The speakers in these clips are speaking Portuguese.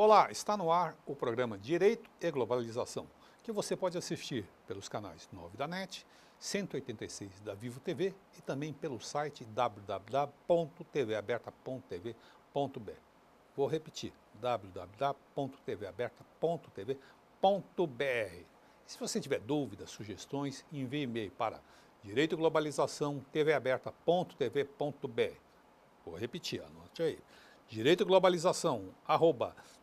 Olá, está no ar o programa Direito e Globalização, que você pode assistir pelos canais 9 da NET, 186 da Vivo TV e também pelo site www.tvaberta.tv.br. Vou repetir, www.tvaberta.tv.br. Se você tiver dúvidas, sugestões, envie e-mail para Direito e Globalização, tvaberta.tv.br. Vou repetir, anote aí. Direito e Globalização,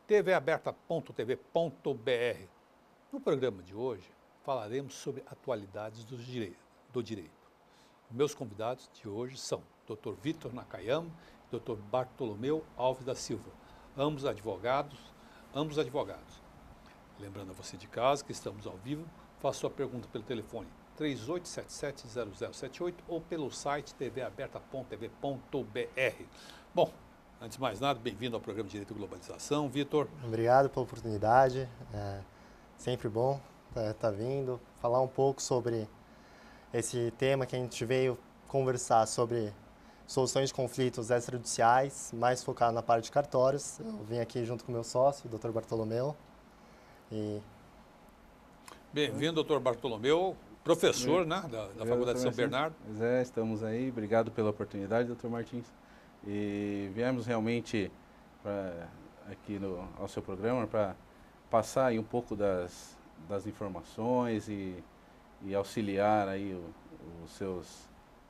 @tvaberta.tv.br. No programa de hoje, falaremos sobre atualidades do direito. Meus convidados de hoje são Dr. Vitor Nakayama e Dr. Bartolomeu Alves da Silva, ambos advogados. Lembrando a você de casa que estamos ao vivo, faça sua pergunta pelo telefone 3877-0078 ou pelo site tvaberta.tv.br. Bom, antes de mais nada, bem-vindo ao programa Direito e Globalização, Vitor. Obrigado pela oportunidade, sempre bom estar vindo, falar um pouco sobre esse tema que a gente veio conversar sobre soluções de conflitos extrajudiciais, mais focado na parte de cartórios. Eu vim aqui junto com o meu sócio, o Dr. Bartolomeu. Bem-vindo, Dr. Bartolomeu, professor da Faculdade de São Bernardo. Pois é, estamos aí, obrigado pela oportunidade, Dr. Martins. E viemos realmente aqui ao seu programa para passar aí um pouco das informações e auxiliar aí os seus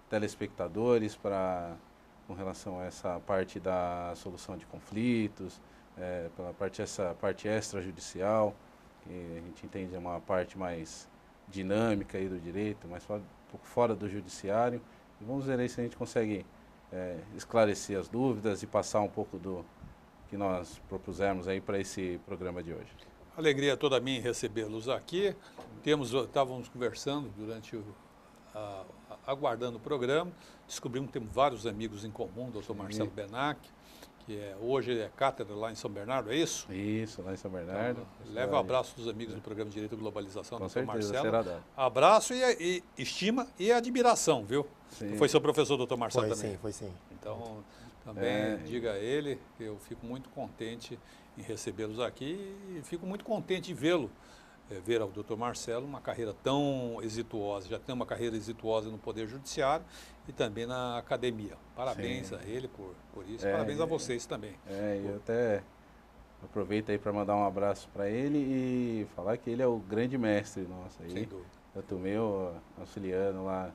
telespectadores com relação a essa parte da solução de conflitos, essa parte extrajudicial, que a gente entende é uma parte mais dinâmica aí do direito, mais um pouco fora do judiciário. E vamos ver aí se a gente consegue esclarecer as dúvidas e passar um pouco do que nós propusemos aí para esse programa de hoje. Alegria toda minha em recebê-los aqui. Estávamos conversando durante aguardando o programa, descobrimos que temos vários amigos em comum, Dr. Marcelo Benac, que hoje é cátedra lá em São Bernardo, é isso? Isso, lá em São Bernardo. Então, leva um abraço dos amigos do programa Direito e Globalização, com Dr. certeza, Marcelo. será dado. Abraço e estima e admiração, viu? Sim. Foi seu professor, Dr. Marcelo, também? Foi sim. Então, também diga a ele que eu fico muito contente em recebê-los aqui e fico muito contente em vê-lo, ver ao Dr. Marcelo uma carreira tão exitosa, já tem uma carreira exitosa no Poder Judiciário e também na academia. Parabéns a ele por isso, parabéns a vocês também. Eu até aproveito aí para mandar um abraço para ele e falar que ele é o grande mestre nosso aí. Sem dúvida. Eu tomei auxiliando lá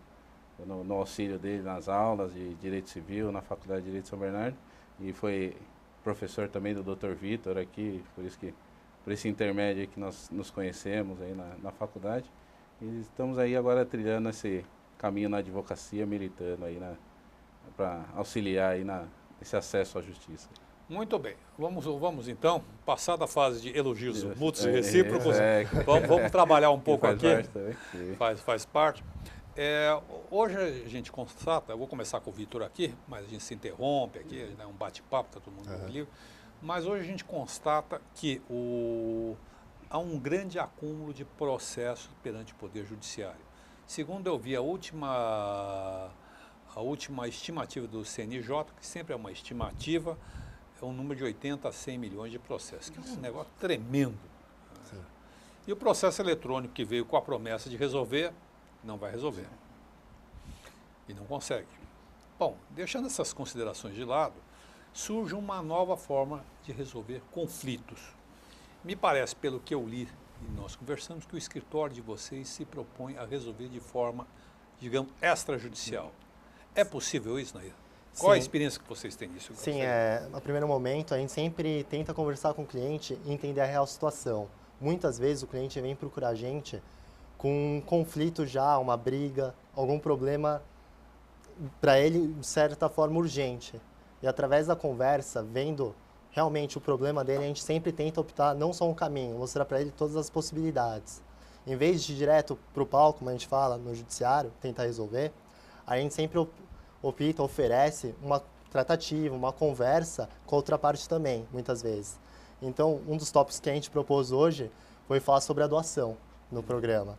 no auxílio dele nas aulas de Direito Civil na Faculdade de Direito de São Bernardo e foi professor também do Dr. Vitor aqui, por esse intermédio aí que nós nos conhecemos aí na faculdade. E estamos aí agora trilhando esse caminho na advocacia, militando aí para auxiliar aí nesse acesso à justiça. Muito bem, vamos então, passada a fase de elogios mútuos e recíprocos, vamos trabalhar um pouco aqui, faz parte. Hoje a gente constata, eu vou começar com o Vitor aqui, mas a gente se interrompe aqui, é um bate-papo, está todo mundo livre, mas hoje a gente constata que há um grande acúmulo de processos perante o Poder Judiciário. Segundo eu vi a última estimativa do CNJ, que sempre é uma estimativa, é um número de 80 a 100 milhões de processos, que é um negócio tremendo. Sim. E o processo eletrônico que veio com a promessa de resolver, não vai resolver. E não consegue. Bom, deixando essas considerações de lado, surge uma nova forma de resolver conflitos. Me parece, pelo que eu li e nós conversamos, que o escritório de vocês se propõe a resolver de forma, digamos, extrajudicial. É possível isso, Nair? Qual a experiência que vocês têm nisso? Sim, no primeiro momento a gente sempre tenta conversar com o cliente e entender a real situação. Muitas vezes o cliente vem procurar a gente com um conflito já, uma briga, algum problema para ele, de certa forma, urgente. E através da conversa, vendo realmente o problema dele, a gente sempre tenta optar não só um caminho, mostrar para ele todas as possibilidades. Em vez de ir direto para o palco, como a gente fala, no judiciário, tentar resolver, a gente sempre oferece uma tratativa, uma conversa com a outra parte também, muitas vezes. Então, um dos tópicos que a gente propôs hoje foi falar sobre a doação no programa.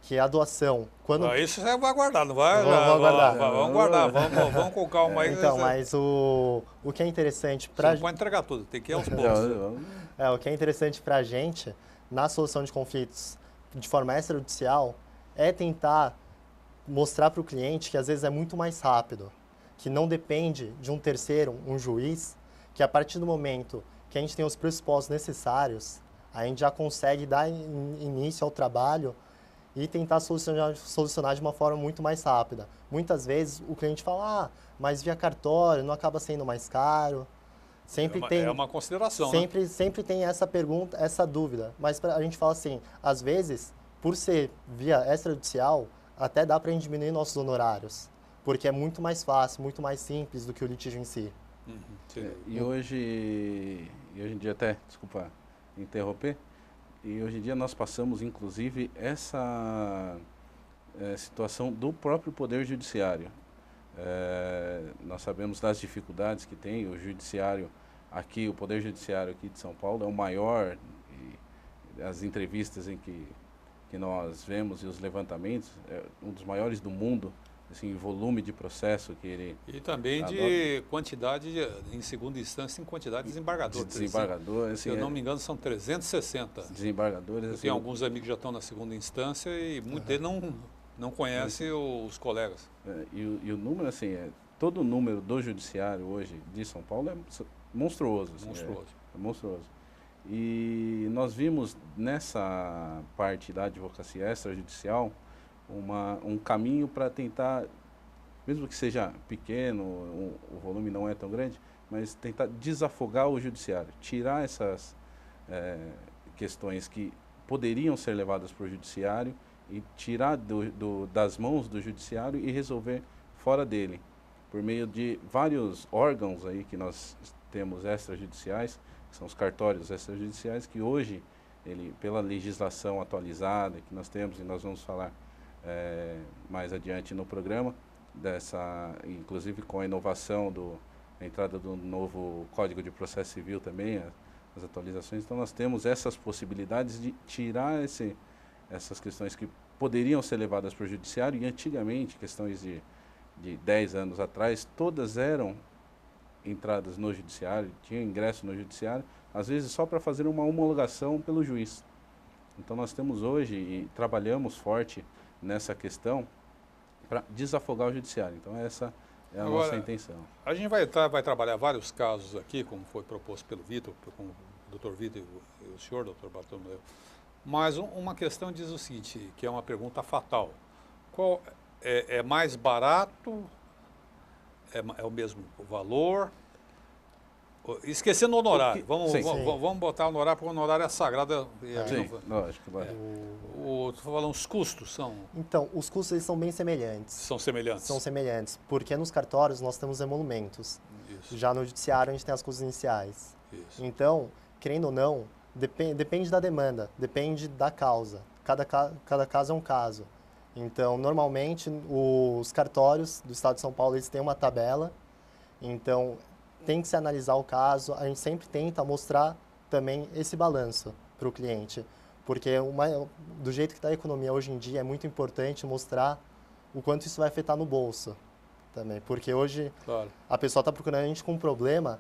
Que a doação, quando... Isso você vai aguardar, não vai? Vamos aguardar. Vamos guardar, vamos com calma aí. Então, mas o que é interessante para... Você não pode entregar tudo, tem que ir aos poucos. O que é interessante para a gente, na solução de conflitos de forma extrajudicial, é tentar mostrar para o cliente que às vezes é muito mais rápido, que não depende de um terceiro, um juiz, que a partir do momento que a gente tem os pressupostos necessários, a gente já consegue dar início ao trabalho e tentar solucionar de uma forma muito mais rápida. Muitas vezes o cliente fala, mas via cartório não acaba sendo mais caro. É uma consideração, sempre tem essa pergunta, essa dúvida. Mas a gente fala assim, às vezes, por ser via extrajudicial, até dá para a gente diminuir nossos honorários, porque é muito mais fácil, muito mais simples do que o litígio em si. E hoje em dia, até, desculpa interromper, e hoje em dia nós passamos, inclusive, essa situação do próprio Poder Judiciário. Nós sabemos das dificuldades que tem o Judiciário aqui, o Poder Judiciário aqui de São Paulo é o maior, e as entrevistas em que nós vemos e os levantamentos, é um dos maiores do mundo, assim, volume de processo que ele... E também de quantidade, em segunda instância, em quantidade de desembargadores. Desembargadores. Se eu não me engano, são 360. Desembargadores. Eu tenho alguns amigos que já estão na segunda instância e muitos deles não conhecem os colegas. E o número, assim, todo o número do judiciário hoje de São Paulo é monstruoso. Assim, monstruoso. É monstruoso. E nós vimos nessa parte da advocacia extrajudicial um caminho para tentar, mesmo que seja pequeno, o volume não é tão grande, mas tentar desafogar o judiciário, tirar essas questões que poderiam ser levadas para o judiciário e tirar das mãos do judiciário e resolver fora dele, por meio de vários órgãos aí que nós temos extrajudiciais, que são os cartórios extrajudiciais, que hoje, pela legislação atualizada que nós temos, e nós vamos falar mais adiante no programa, inclusive com a inovação a entrada do novo Código de Processo Civil também, as atualizações, então nós temos essas possibilidades de tirar essas questões que poderiam ser levadas para o judiciário, e antigamente, questões de 10 anos atrás, todas eram entradas no judiciário, tinha ingresso no judiciário, às vezes só para fazer uma homologação pelo juiz. Então nós temos hoje e trabalhamos forte nessa questão para desafogar o judiciário. Então essa é a nossa intenção. A gente vai trabalhar vários casos aqui, como foi proposto pelo Vitor, com o Dr. Vitor e o senhor, Dr. Bartolomeu. Mas uma questão diz o seguinte, que é uma pergunta fatal. Qual é mais barato? É o mesmo valor? Esquecendo o honorário. Vamos botar o honorário, porque o honorário é sagrado. Sim, lógico. Estou falando, os custos são... Então, os custos eles são bem semelhantes. São semelhantes? São semelhantes, porque nos cartórios nós temos emolumentos. Isso. Já no judiciário a gente tem as custas iniciais. Isso. Então, querendo ou não, depende da demanda, depende da causa. Cada caso é um caso. Então, normalmente, os cartórios do Estado de São Paulo, eles têm uma tabela. Então, tem que se analisar o caso. A gente sempre tenta mostrar também esse balanço para o cliente. Porque do jeito que está a economia hoje em dia, é muito importante mostrar o quanto isso vai afetar no bolso também. Porque hoje a pessoa está procurando a gente com um problema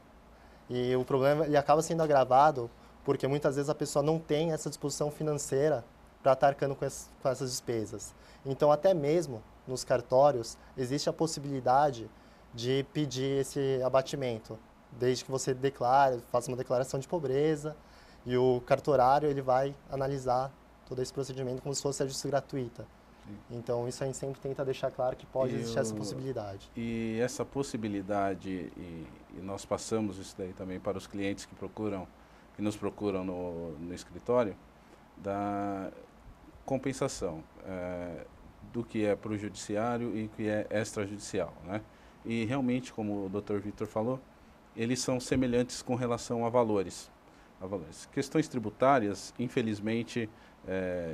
e o problema ele acaba sendo agravado porque muitas vezes a pessoa não tem essa disposição financeira para estar arcando com essas despesas. Então, até mesmo nos cartórios, existe a possibilidade de pedir esse abatimento, desde que você faça uma declaração de pobreza, e o cartorário ele vai analisar todo esse procedimento como se fosse a justiça gratuita. Sim. Então, isso a gente sempre tenta deixar claro que pode existir essa possibilidade. E essa possibilidade, e nós passamos isso daí também para os clientes que nos procuram no escritório, da compensação do que é para o judiciário e que é extrajudicial, né? E realmente, como o Dr. Vitor falou, eles são semelhantes com relação a valores. Questões tributárias, infelizmente,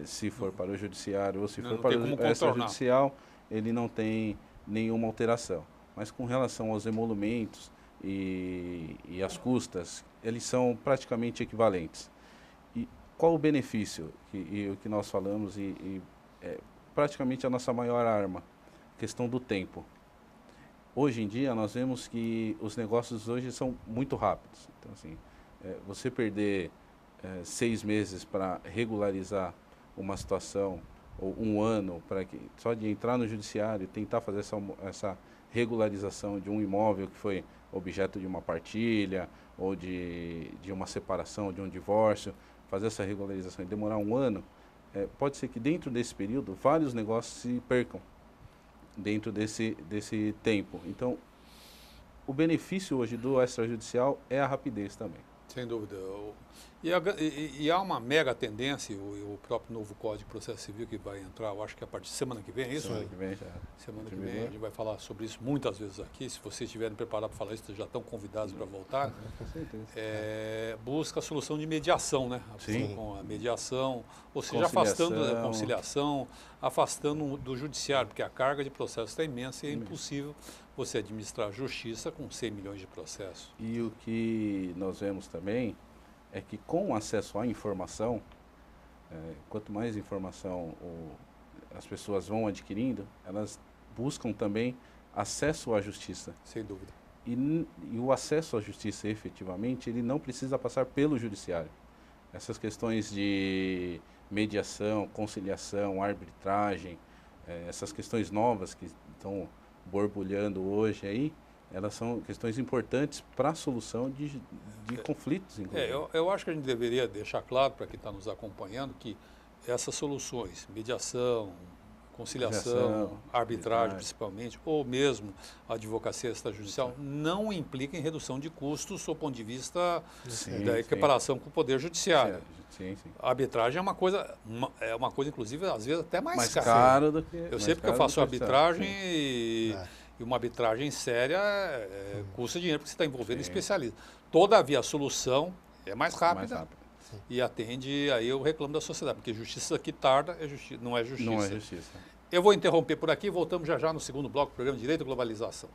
se for para o judiciário ou se for para o extrajudicial, ele não tem nenhuma alteração. Mas com relação aos emolumentos e as custas, eles são praticamente equivalentes. E qual o benefício e o que nós falamos praticamente a nossa maior arma? Questão do tempo. Hoje em dia, nós vemos que os negócios hoje são muito rápidos. Então, assim, você perder 6 meses para regularizar uma situação, ou 1 ano, para que só de entrar no judiciário e tentar fazer essa regularização de um imóvel que foi objeto de uma partilha, ou de uma separação, de um divórcio, fazer essa regularização e demorar 1 ano, pode ser que dentro desse período vários negócios se percam dentro desse tempo. Então, o benefício hoje do extrajudicial é a rapidez também. Sem dúvida. E há uma mega tendência, o próprio novo Código de Processo Civil que vai entrar, eu acho que a partir de semana que vem, é isso? Semana que vem já. Semana que vem a gente vai falar sobre isso muitas vezes aqui. Se vocês estiverem preparados para falar isso, já estão convidados para voltar. Com certeza. Busca a solução de mediação, né? Sim. Com a mediação, ou seja, afastando a conciliação, afastando do judiciário, porque a carga de processo está imensa e é impossível você administrar a justiça com 100 milhões de processos. E o que nós vemos também é que com acesso à informação, quanto mais informação as pessoas vão adquirindo, elas buscam também acesso à justiça. Sem dúvida. E o acesso à justiça, efetivamente, ele não precisa passar pelo judiciário. Essas questões de mediação, conciliação, arbitragem, essas questões novas que estão borbulhando hoje aí, elas são questões importantes para a solução de conflitos, inclusive. Eu acho que a gente deveria deixar claro para quem está nos acompanhando que essas soluções, mediação, conciliação, arbitragem principalmente, ou mesmo a advocacia extrajudicial, não implicam em redução de custos do ponto de vista da equiparação com o Poder Judiciário. Sim. A arbitragem é uma coisa, inclusive, às vezes até mais cara. Caro do que... Eu sei porque eu faço arbitragem e uma arbitragem séria custa dinheiro, porque você está envolvendo especialista. Todavia, a solução é mais rápida. E atende, aí eu reclamo da sociedade, porque justiça que tarda não é justiça. Não é justiça. Eu vou interromper por aqui, voltamos já no segundo bloco do programa Direito e Globalização.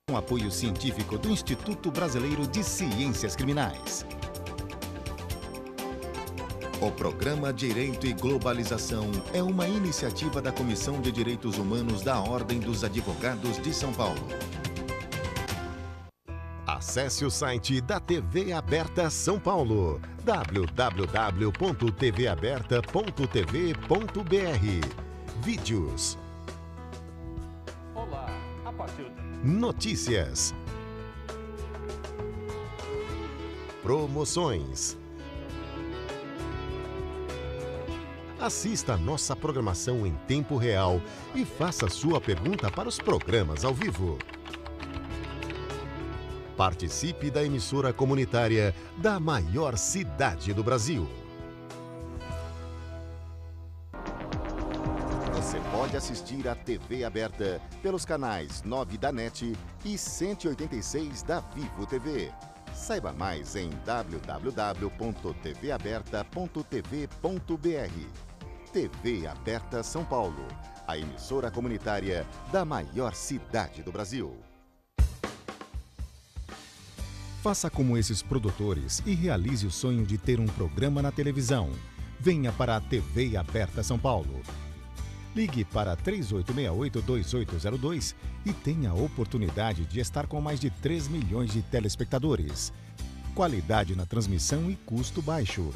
Com apoio científico do Instituto Brasileiro de Ciências Criminais. O programa Direito e Globalização é uma iniciativa da Comissão de Direitos Humanos da Ordem dos Advogados de São Paulo. Acesse o site da TV Aberta São Paulo, www.tvaberta.tv.br. Vídeos. Olá, a partir de... Notícias. Promoções. Assista a nossa programação em tempo real e faça sua pergunta para os programas ao vivo. Participe da emissora comunitária da maior cidade do Brasil. Você pode assistir a TV Aberta pelos canais 9 da NET e 186 da Vivo TV. Saiba mais em www.tvaberta.tv.br. TV Aberta São Paulo, a emissora comunitária da maior cidade do Brasil. Faça como esses produtores e realize o sonho de ter um programa na televisão. Venha para a TV Aberta São Paulo. Ligue para 3868-2802 e tenha a oportunidade de estar com mais de 3 milhões de telespectadores. Qualidade na transmissão e custo baixo.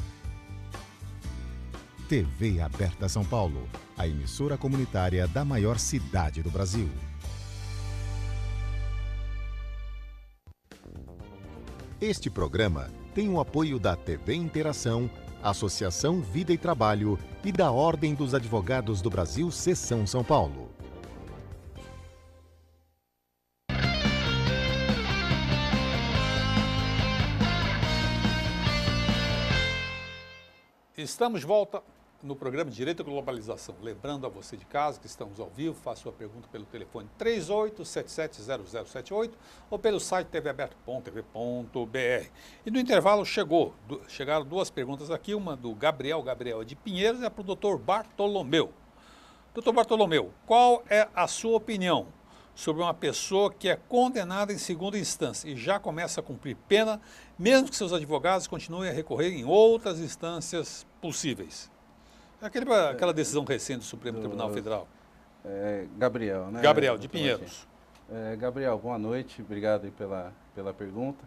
TV Aberta São Paulo, a emissora comunitária da maior cidade do Brasil. Este programa tem o apoio da TV Interação, Associação Vida e Trabalho e da Ordem dos Advogados do Brasil, Seção São Paulo. Estamos de volta no programa Direito e Globalização. Lembrando a você de casa que estamos ao vivo, faça sua pergunta pelo telefone 38770078 ou pelo site tvaberto.tv.br. E no intervalo chegaram 2 perguntas aqui, uma do Gabriel de Pinheiros e a para o doutor Bartolomeu. Doutor Bartolomeu, qual é a sua opinião sobre uma pessoa que é condenada em segunda instância e já começa a cumprir pena, mesmo que seus advogados continuem a recorrer em outras instâncias possíveis? Aquela decisão recente do Supremo Tribunal Federal. Gabriel, né? Gabriel, de Pinheiros. Gabriel, boa noite, obrigado aí pela pergunta.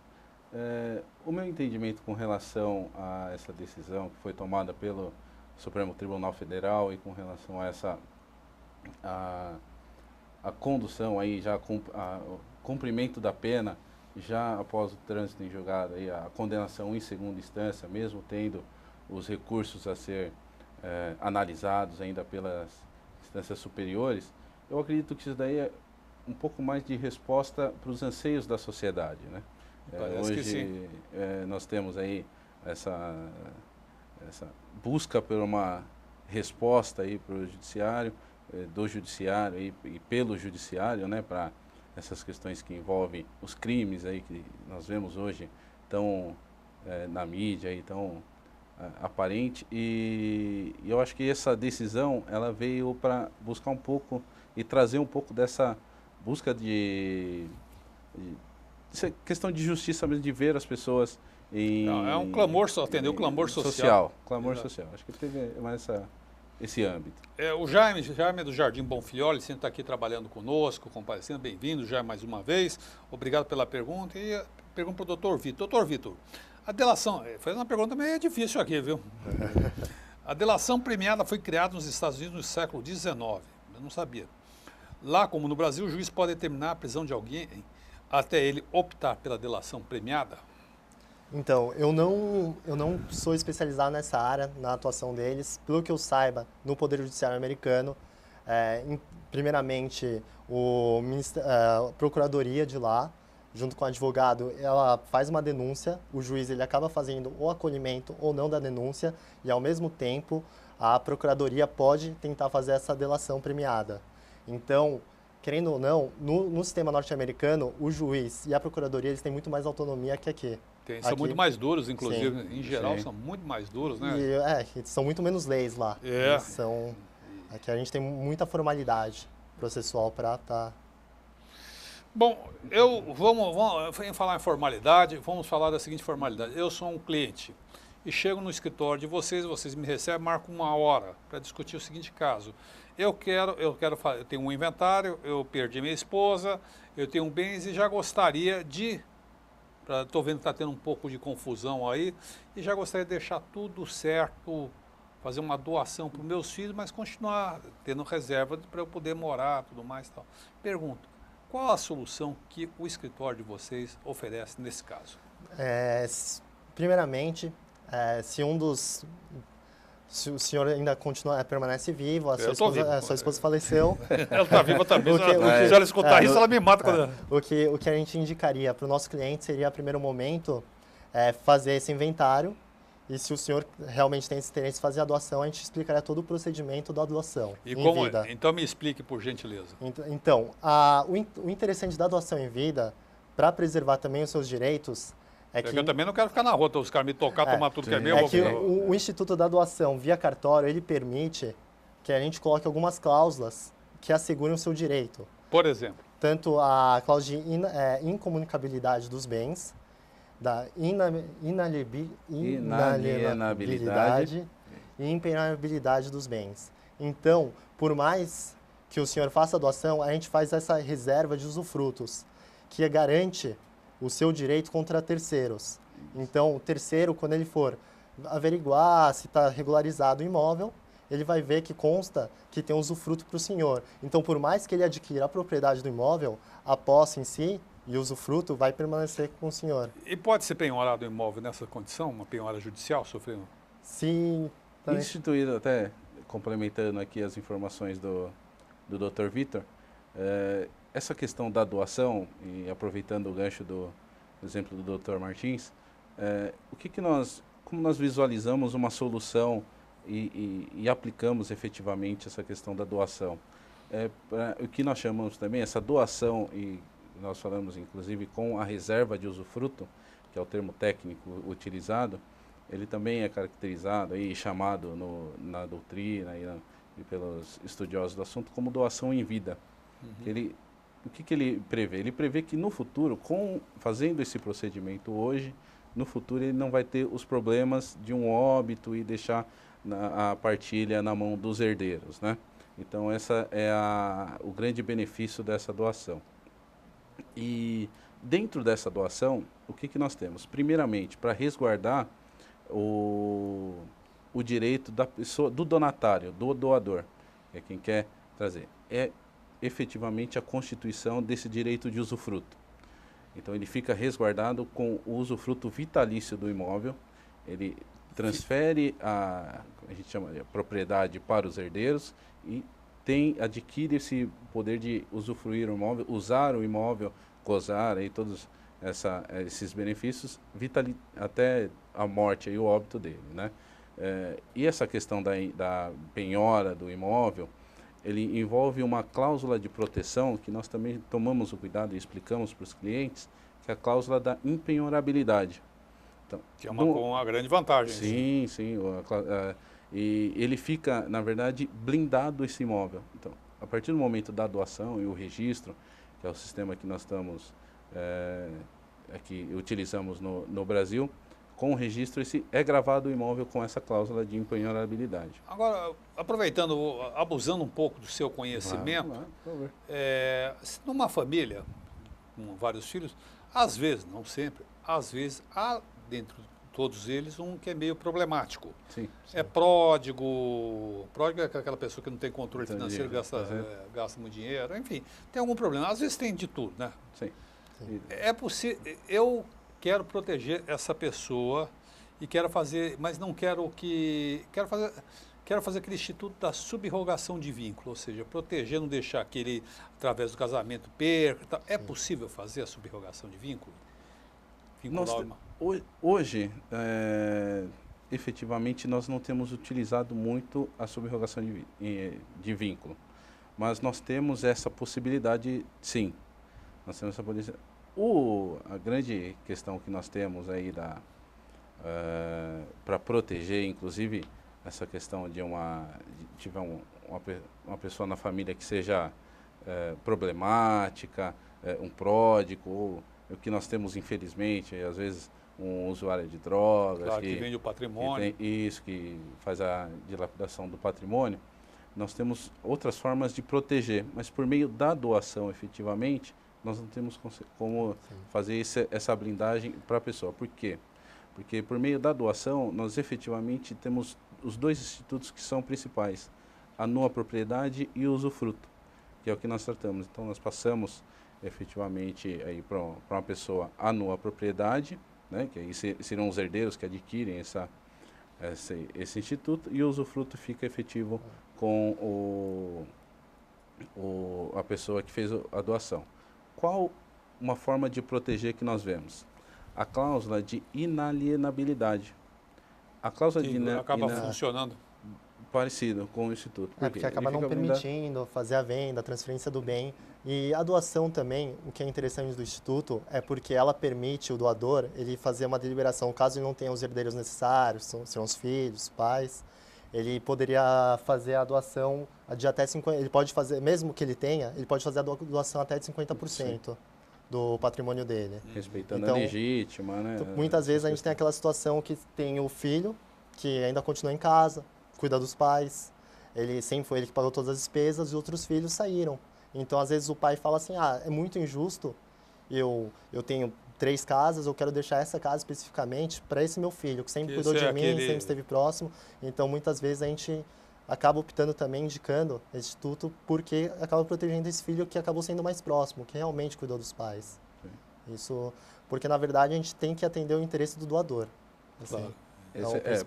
O meu entendimento com relação a essa decisão que foi tomada pelo Supremo Tribunal Federal e com relação a essa a condução aí, já o cumprimento da pena, já após o trânsito em julgado, aí, a condenação em segunda instância, mesmo tendo os recursos a ser analisados ainda pelas instâncias superiores, eu acredito que isso daí é um pouco mais de resposta para os anseios da sociedade, né? Hoje nós temos aí essa busca por uma resposta aí para o judiciário, do judiciário e pelo judiciário, né, para essas questões que envolvem os crimes aí que nós vemos hoje tão na mídia aí tão aparente, e eu acho que essa decisão ela veio para buscar um pouco e trazer um pouco dessa busca de questão de justiça mesmo, de ver as pessoas é um clamor, atendeu o clamor social. Clamor social. Acho que teve mais esse âmbito. O Jaime do Jardim Bonfilholi, sempre está aqui trabalhando conosco, comparecendo. Bem-vindo, Jaime, mais uma vez. Obrigado pela pergunta. E pergunta para o Dr. Vitor. Dr. Vitor, a delação, foi uma pergunta meio difícil aqui, viu? A delação premiada foi criada nos Estados Unidos no século XIX. Eu não sabia. Lá, como no Brasil, o juiz pode determinar a prisão de alguém até ele optar pela delação premiada? Então, eu não sou especializado nessa área, na atuação deles. Pelo que eu saiba, no Poder Judiciário americano, primeiramente, a Procuradoria de lá, junto com o advogado, ela faz uma denúncia, o juiz ele acaba fazendo o acolhimento ou não da denúncia, e ao mesmo tempo, a Procuradoria pode tentar fazer essa delação premiada. Então, querendo ou não, no sistema norte-americano, o juiz e a Procuradoria eles têm muito mais autonomia que aqui. São muito mais duros, inclusive, sim, em geral, sim. São muito mais duros, né? São muito menos leis lá. Aqui a gente tem muita formalidade processual para estar... Bom, vamos falar em formalidade, vamos falar da seguinte formalidade. Eu sou um cliente e chego no escritório de vocês me recebem, marcam 1 hora para discutir o seguinte caso. Eu tenho um inventário, eu perdi minha esposa, eu tenho bens e já gostaria de... Estou vendo que está tendo um pouco de confusão aí e já gostaria de deixar tudo certo, fazer uma doação para os meus filhos, mas continuar tendo reserva para eu poder morar, tudo mais e tal. Pergunto, qual a solução que o escritório de vocês oferece nesse caso? Primeiramente, se o senhor ainda permanece vivo, a sua esposa faleceu. Ela está viva também. Se ela escutar isso, ela me mata. O que a gente indicaria para o nosso cliente seria, a primeiro momento, fazer esse inventário. E se o senhor realmente tem esse interesse em fazer a doação, a gente explicaria todo o procedimento da doação em vida. Então me explique, por gentileza. Então, o interessante da doação em vida, para preservar também os seus direitos, que eu também não quero ficar na rua, os caras me tocar, tomar tudo que é meu. O Instituto da Doação, via cartório, ele permite que a gente coloque algumas cláusulas que assegurem o seu direito. Por exemplo? Tanto a cláusula de incomunicabilidade dos bens, da inalienabilidade e impenhabilidade dos bens. Então, por mais que o senhor faça a doação, a gente faz essa reserva de usufrutos, que garante o seu direito contra terceiros. Então, o terceiro, quando ele for averiguar se está regularizado o imóvel, ele vai ver que consta que tem usufruto para o senhor. Então, por mais que ele adquira a propriedade do imóvel, a posse em si e o usufruto vai permanecer com o senhor. E pode ser penhorado o imóvel nessa condição, uma penhora judicial, sofrendo? Sim. Instituído, até complementando aqui as informações do Dr. Vitor, essa questão da doação, e aproveitando o gancho do exemplo do Dr. Martins, como nós visualizamos uma solução e aplicamos efetivamente essa questão da doação? O que nós chamamos também, essa doação, e nós falamos inclusive com a reserva de usufruto, que é o termo técnico utilizado, ele também é caracterizado e chamado na doutrina e pelos estudiosos do assunto como doação em vida. Ele o que ele prevê? Ele prevê que no futuro, fazendo esse procedimento hoje, no futuro ele não vai ter os problemas de um óbito e deixar a partilha na mão dos herdeiros, né? Então, essa é o grande benefício dessa doação. E dentro dessa doação, o que nós temos? Primeiramente, para resguardar o direito da pessoa, do donatário, do doador, que é quem quer trazer, é efetivamente a constituição desse direito de usufruto. Então, ele fica resguardado com o usufruto vitalício do imóvel, ele transfere a gente chama de propriedade para os herdeiros e adquire esse poder de usufruir o imóvel, usar o imóvel, gozar aí todos esses benefícios até a morte e o óbito dele, né? E essa questão da penhora do imóvel, ele envolve uma cláusula de proteção que nós também tomamos o cuidado e explicamos para os clientes, que é a cláusula da impenhorabilidade. Então, que é uma grande vantagem. Sim, sim. E ele fica, na verdade, blindado esse imóvel. Então, a partir do momento da doação e o registro, que é o sistema que nós estamos aqui utilizamos no Brasil, com o registro é gravado o imóvel com essa cláusula de impenhorabilidade. Agora, aproveitando, abusando um pouco do seu conhecimento, por favor. Numa família com vários filhos, às vezes, não sempre, às vezes há dentro de todos eles um que é meio problemático. Sim. É pródigo. Pródigo é aquela pessoa que não tem controle financeiro, gasta muito dinheiro, enfim, tem algum problema. Às vezes tem de tudo, né? Sim. É possível. Eu quero proteger essa pessoa e quero fazer, mas não quero que. Quero fazer aquele instituto da subrogação de vínculo, ou seja, proteger, não deixar que ele, através do casamento, perca. Tal. É possível fazer a subrogação de vínculo? Hoje, efetivamente, nós não temos utilizado muito a subrogação de vínculo, mas nós temos essa possibilidade, sim. Nós temos essa possibilidade. A grande questão que nós temos aí para proteger, inclusive, essa questão de tiver uma pessoa na família que seja problemática, um pródigo, ou o que nós temos, infelizmente, às vezes, um usuário de drogas. Claro, que vende o patrimônio. Que faz a dilapidação do patrimônio. Nós temos outras formas de proteger, mas por meio da doação, efetivamente, nós não temos como fazer essa blindagem para a pessoa. Por quê? Porque por meio da doação, nós efetivamente temos os dois institutos que são principais, a nua propriedade e o usufruto, que é o que nós tratamos. Então, nós passamos efetivamente aí para uma pessoa a nua propriedade, né, que aí serão os herdeiros que adquirem esse instituto, e o usufruto fica efetivo com a pessoa que fez a doação. Qual uma forma de proteger que nós vemos? A cláusula de inalienabilidade. A cláusula acaba funcionando parecido com o instituto. Porque acaba não permitindo fazer a venda, a transferência do bem. E a doação também, o que é interessante do instituto é porque ela permite o doador ele fazer uma deliberação, caso ele não tenha os herdeiros necessários, são os filhos, os pais, ele poderia fazer a doação de até 50%, ele pode fazer, mesmo que ele tenha, ele pode fazer a doação até de 50%. Sim. Do patrimônio dele. Respeitando a legítima, né? Muitas vezes a gente tem aquela situação que tem o filho, que ainda continua em casa, cuida dos pais, ele sempre foi ele que pagou todas as despesas e outros filhos saíram. Então, às vezes, o pai fala assim, é muito injusto, eu tenho 3 casas, eu quero deixar essa casa especificamente para esse meu filho, que sempre cuidou de mim, sempre esteve próximo. Então, muitas vezes, a gente acaba optando também, indicando esse instituto, porque acaba protegendo esse filho que acabou sendo mais próximo, que realmente cuidou dos pais. Sim. Isso, porque, na verdade, a gente tem que atender o interesse do doador. Assim, claro.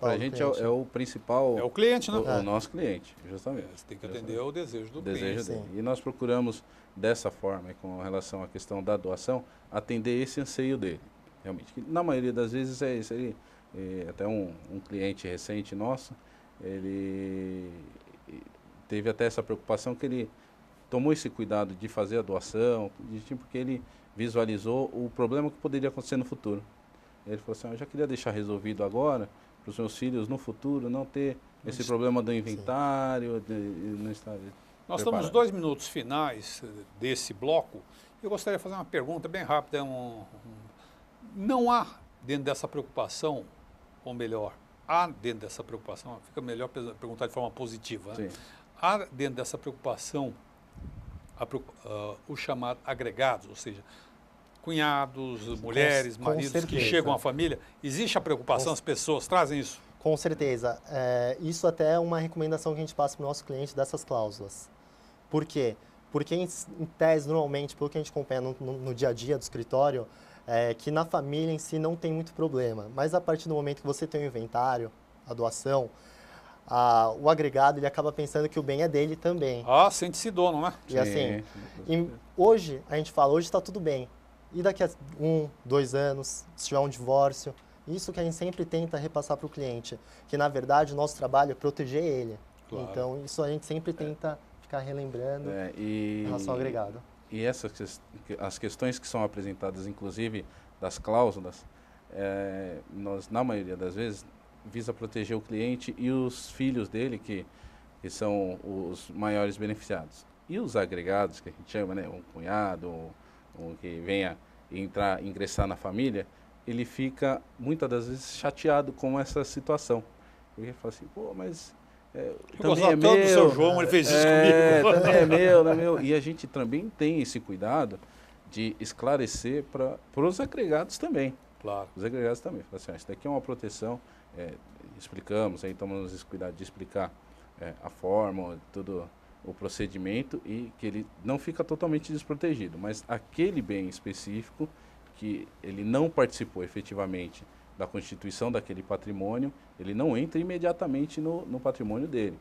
Para a gente é o principal... É o cliente, né? O nosso cliente, justamente. Você tem que atender ao desejo do cliente. E nós procuramos, dessa forma, com relação à questão da doação, atender esse anseio dele. Realmente. Na maioria das vezes é isso aí. Até um cliente recente nosso, ele teve até essa preocupação que ele tomou esse cuidado de fazer a doação, porque ele visualizou o problema que poderia acontecer no futuro. Ele falou assim, eu já queria deixar resolvido agora, para os meus filhos no futuro não ter esse problema do inventário, Nós estamos nos 2 minutos finais desse bloco. Eu gostaria de fazer uma pergunta bem rápida. Não há dentro dessa preocupação, ou melhor, há dentro dessa preocupação, fica melhor perguntar de forma positiva, né? Há dentro dessa preocupação o chamado agregados, ou seja, cunhados, mulheres, maridos que chegam à família. Existe a preocupação, as pessoas trazem isso? Com certeza. Isso até é uma recomendação que a gente passa para o nosso cliente dessas cláusulas. Por quê? Porque, em tese, normalmente, pelo que a gente acompanha no dia a dia do escritório, que na família em si não tem muito problema. Mas a partir do momento que você tem o inventário, a doação, o agregado ele acaba pensando que o bem é dele também. Sente-se dono, né? E assim, hoje a gente fala, hoje está tudo bem. E daqui a 1, 2 anos, se tiver um divórcio, isso que a gente sempre tenta repassar para o cliente, que na verdade o nosso trabalho é proteger ele. Claro. Então isso a gente sempre tenta ficar relembrando em relação ao agregado. E as questões que são apresentadas, inclusive das cláusulas, nós na maioria das vezes visa proteger o cliente e os filhos dele, que são os maiores beneficiados. E os agregados, que a gente chama, né, um cunhado, um que venha ingressar na família, ele fica muitas das vezes chateado com essa situação. Ele fala assim, pô, mas também é meu. Do seu João, ele fez isso comigo. Também é meu, não é meu. E a gente também tem esse cuidado de esclarecer para os agregados também. Claro. Os agregados também. Fala assim, isso daqui é uma proteção, explicamos, aí tomamos esse cuidado de explicar a forma, todo o procedimento e que ele não fica totalmente desprotegido, mas aquele bem específico que ele não participou efetivamente da constituição daquele patrimônio, ele não entra imediatamente no patrimônio dele.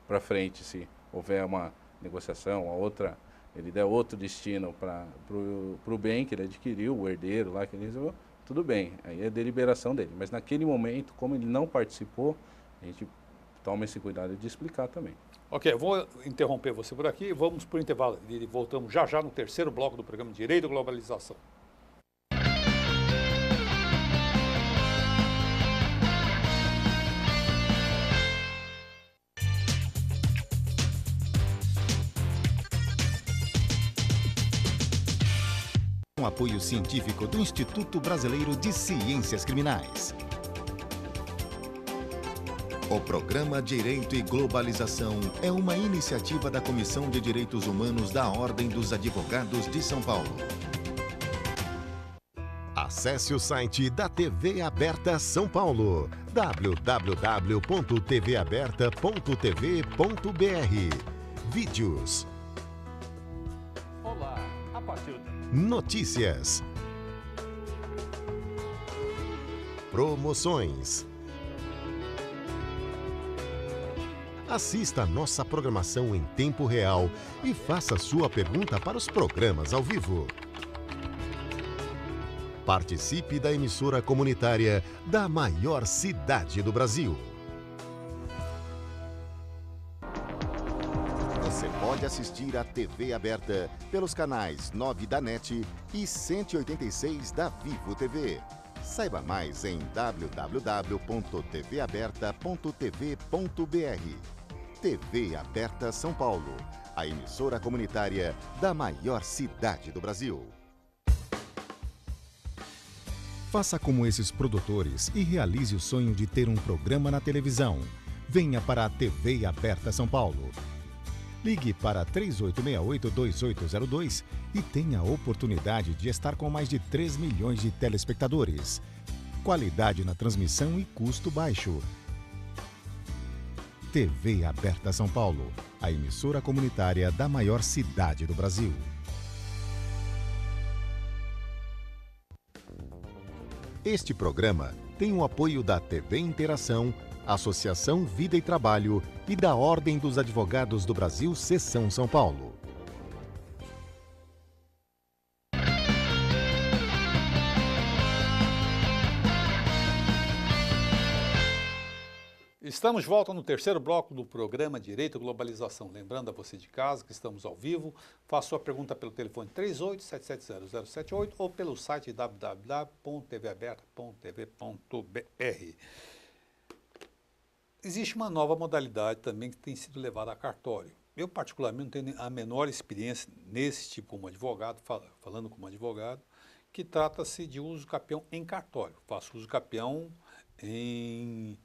Para frente, se houver uma negociação, ele der outro destino para o bem que ele adquiriu, o herdeiro lá que ele resolveu, tudo bem, aí é deliberação dele. Mas naquele momento, como ele não participou, a gente toma esse cuidado de explicar também. Ok, eu vou interromper você por aqui, vamos para o intervalo e voltamos já no terceiro bloco do programa Direito e Globalização. Com apoio científico do Instituto Brasileiro de Ciências Criminais. O programa Direito e Globalização é uma iniciativa da Comissão de Direitos Humanos da Ordem dos Advogados de São Paulo. Acesse o site da TV Aberta São Paulo, www.tvaberta.tv.br. Vídeos. Olá, a partir de... Notícias. Promoções. Assista a nossa programação em tempo real e faça sua pergunta para os programas ao vivo. Participe da emissora comunitária da maior cidade do Brasil. Você pode assistir a TV Aberta pelos canais 9 da NET e 186 da Vivo TV. Saiba mais em www.tvaberta.tv.br. TV Aberta São Paulo, a emissora comunitária da maior cidade do Brasil. Faça como esses produtores e realize o sonho de ter um programa na televisão. Venha para a TV Aberta São Paulo. Ligue para 3868-2802 e tenha a oportunidade de estar com mais de 3 milhões de telespectadores. Qualidade na transmissão e custo baixo. TV Aberta São Paulo, a emissora comunitária da maior cidade do Brasil. Este programa tem o apoio da TV Interação, Associação Vida e Trabalho e da Ordem dos Advogados do Brasil, Seção São Paulo. Estamos de volta no terceiro bloco do programa Direito e Globalização. Lembrando a você de casa que estamos ao vivo, faça sua pergunta pelo telefone 38770078 ou pelo site www.tvaberta.tv.br. Existe uma nova modalidade também que tem sido levada a cartório. Eu, particularmente, não tenho a menor experiência nesse tipo como advogado, falando como advogado, que trata-se de uso capião em cartório. Faço uso capião em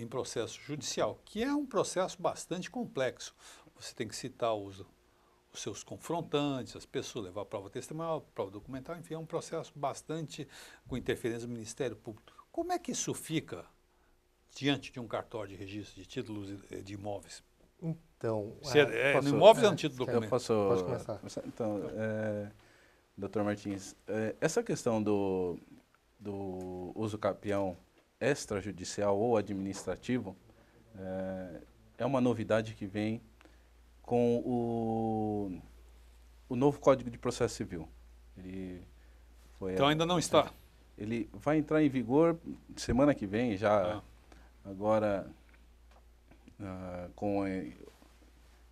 processo judicial, que é um processo bastante complexo. Você tem que citar os seus confrontantes, as pessoas, levar prova testemunhal, prova documental, enfim, é um processo bastante com interferência do Ministério Público. Como é que isso fica diante de um cartório de registro de títulos de imóveis? Então, no imóvel é um título de documento. Pode começar. Então, doutor Martins, essa questão do uso capião extrajudicial ou administrativo é uma novidade que vem com o novo Código de Processo Civil. Então ainda não está. Ele vai entrar em vigor semana que vem, já agora com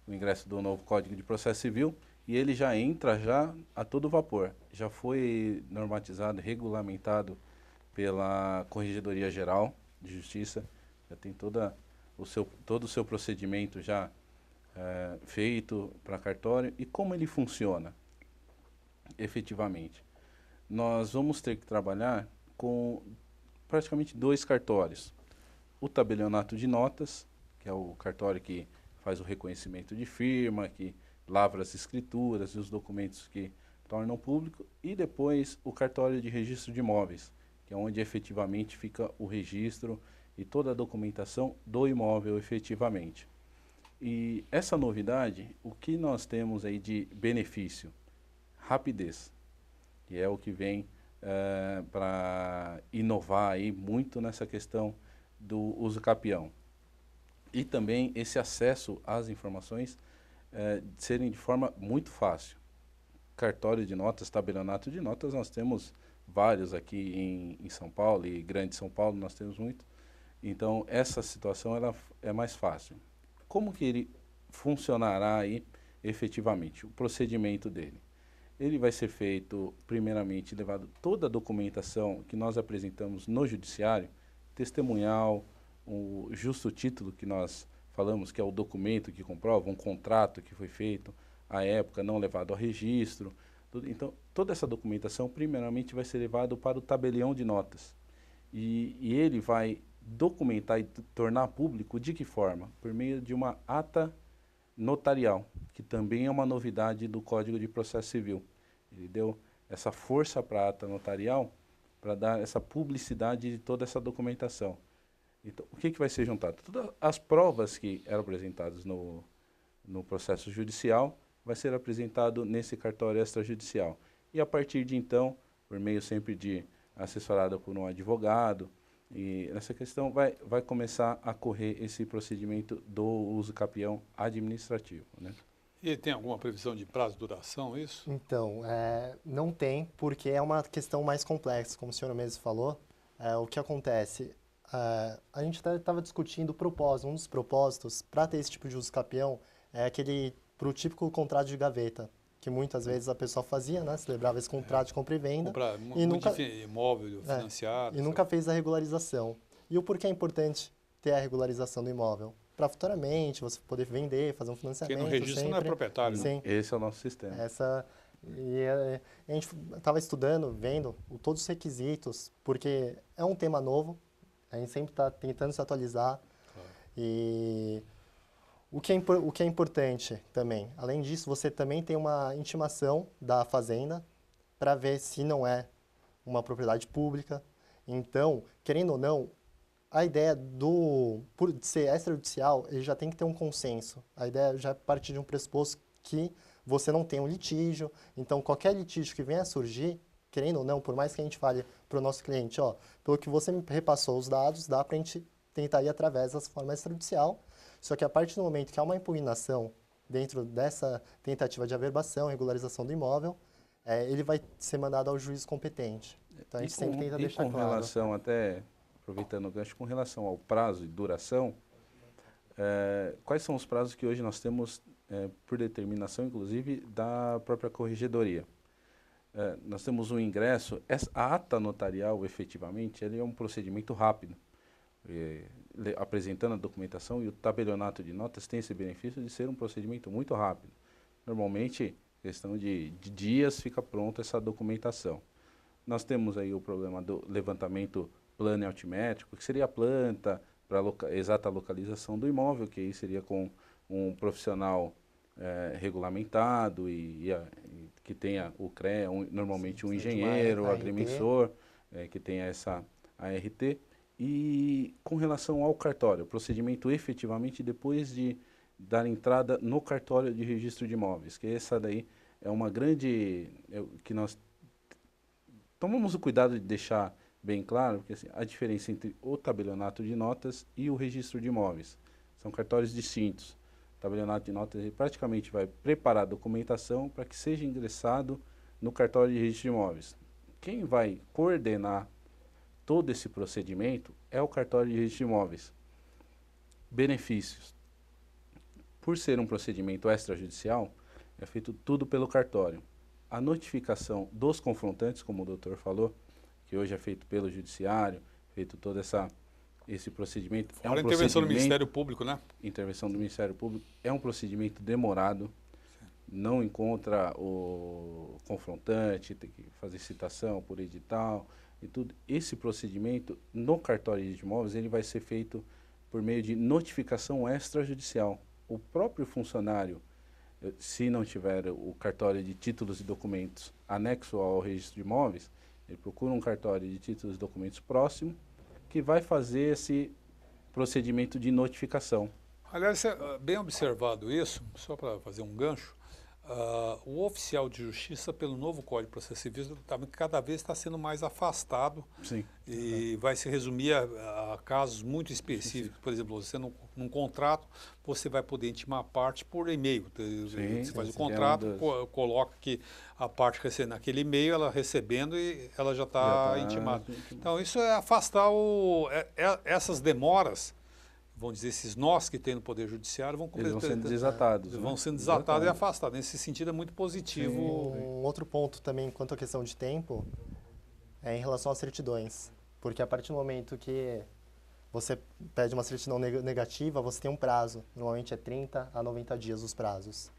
o ingresso do novo Código de Processo Civil, e ele já entra a todo vapor. Já foi normatizado, regulamentado pela Corregedoria Geral de Justiça, já tem todo o seu procedimento já feito para cartório. E como ele funciona efetivamente? Nós vamos ter que trabalhar com praticamente 2 cartórios. O tabelionato de notas, que é o cartório que faz o reconhecimento de firma, que lavra as escrituras e os documentos que tornam público, e depois o cartório de registro de imóveis, que é onde efetivamente fica o registro e toda a documentação do imóvel efetivamente. E essa novidade, o que nós temos aí de benefício? Rapidez, que é o que vem para inovar aí muito nessa questão do uso capião. E também esse acesso às informações serem de forma muito fácil. Cartório de notas, tabelionato de notas, nós temos vários aqui em São Paulo, e Grande São Paulo nós temos muito. Então, essa situação ela é mais fácil. Como que ele funcionará aí efetivamente? O procedimento dele. Ele vai ser feito, primeiramente, levado toda a documentação que nós apresentamos no judiciário, testemunhal, o justo título que nós falamos, que é o documento que comprova, um contrato que foi feito à época, não levado a registro. Então, toda essa documentação, primeiramente, vai ser levado para o tabelião de notas. E ele vai documentar e tornar público de que forma? Por meio de uma ata notarial, que também é uma novidade do Código de Processo Civil. Ele deu essa força para a ata notarial para dar essa publicidade de toda essa documentação. Então, o que vai ser juntado? Todas as provas que eram apresentadas no processo judicial vai ser apresentado nesse cartório extrajudicial. E a partir de então, por meio sempre de assessorado por um advogado, e nessa questão vai começar a correr esse procedimento do uso capião administrativo, né? E tem alguma previsão de prazo de duração, isso? Então, não tem, porque é uma questão mais complexa, como o senhor mesmo falou. O que acontece? A gente estava discutindo o propósito, um dos propósitos para ter esse tipo de uso capião é aquele para o típico contrato de gaveta, que muitas vezes a pessoa fazia, né? Celebrava esse contrato de compra e venda. Comprar imóvel financiado. E nunca fez a regularização. E o porquê é importante ter a regularização do imóvel? Para futuramente você poder vender, fazer um financiamento. Quem não registra não é proprietário. Sim. Esse é o nosso sistema. A gente estava estudando, vendo todos os requisitos, porque é um tema novo, a gente sempre está tentando se atualizar. Claro. E o que é importante também, além disso, você também tem uma intimação da fazenda para ver se não é uma propriedade pública. Então, querendo ou não, a ideia por ser extrajudicial, ele já tem que ter um consenso. A ideia já parte de um pressuposto que você não tem um litígio. Então, qualquer litígio que venha a surgir, querendo ou não, por mais que a gente fale para o nosso cliente, pelo que você me repassou os dados, dá para a gente tentar ir através dessa forma extrajudicial. Só que a partir do momento que há uma impugnação dentro dessa tentativa de averbação, regularização do imóvel, ele vai ser mandado ao juiz competente. Então, a gente sempre tenta deixar claro. Com relação, até aproveitando o gancho, com relação ao prazo e duração, quais são os prazos que hoje nós temos por determinação, inclusive, da própria corregedoria? Nós temos um ingresso, a ata notarial, efetivamente, ele é um procedimento rápido. apresentando a documentação, e o tabelionato de notas tem esse benefício de ser um procedimento muito rápido. Normalmente, questão de dias fica pronta essa documentação. Nós temos aí o problema do levantamento plano e altimétrico, que seria a planta para exata localização do imóvel, que aí seria com um profissional regulamentado e que tenha o CREA, normalmente um engenheiro, agrimensor, que tenha essa ART. E com relação ao cartório, o procedimento efetivamente depois de dar entrada no cartório de registro de imóveis, que essa daí é uma grande, que nós tomamos o cuidado de deixar bem claro, porque assim, a diferença entre o tabelionato de notas e o registro de imóveis. São cartórios distintos. O tabelionato de notas ele praticamente vai preparar a documentação para que seja ingressado no cartório de registro de imóveis. Quem vai coordenar todo esse procedimento é o cartório de registro de imóveis. Benefícios. Por ser um procedimento extrajudicial, é feito tudo pelo cartório. A notificação dos confrontantes, como o doutor falou, que hoje é feito pelo judiciário, feito todo esse procedimento. Fora a intervenção do Ministério Público, né? Intervenção do Ministério Público é um procedimento demorado, não encontra o confrontante, tem que fazer citação por edital e tudo. Esse procedimento no cartório de imóveis ele vai ser feito por meio de notificação extrajudicial. O próprio funcionário, se não tiver o cartório de títulos e documentos anexo ao registro de imóveis, ele procura um cartório de títulos e documentos próximo que vai fazer esse procedimento de notificação. Aliás, é bem observado isso, só para fazer um gancho, o oficial de justiça, pelo novo Código de Processo Civil, cada vez está sendo mais afastado. Sim. E vai se resumir a casos muito específicos. Por exemplo, você num contrato, você vai poder intimar a parte por e-mail. Você faz o contrato, coloca que a parte recebendo aquele e-mail, ela recebendo e ela já está intimada. Então, isso é afastar essas demoras. Vamos dizer, esses nós que tem no Poder Judiciário vão sendo desatados. Vão sendo desatados e afastados. Nesse sentido é muito positivo. Um outro ponto também, quanto à questão de tempo, é em relação às certidões. Porque a partir do momento que você pede uma certidão negativa, você tem um prazo. Normalmente é 30 a 90 dias os prazos.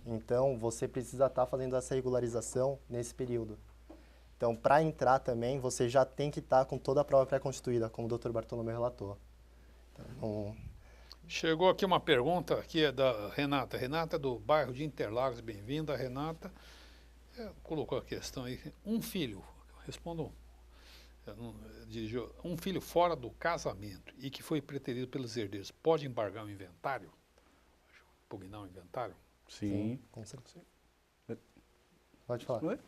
Então, você precisa estar fazendo essa regularização nesse período. Então, para entrar também, você já tem que estar com toda a prova pré-constituída, como o Dr. Bartolomeu relatou. Então, chegou aqui uma pergunta, aqui é da Renata. Renata, do bairro de Interlagos. Bem-vinda, Renata. Colocou a questão aí. Um filho, respondam, dirigiu, um filho fora do casamento e que foi preterido pelos herdeiros, pode embargar o inventário? Impugnar o inventário? Sim. Com certeza. Pode falar.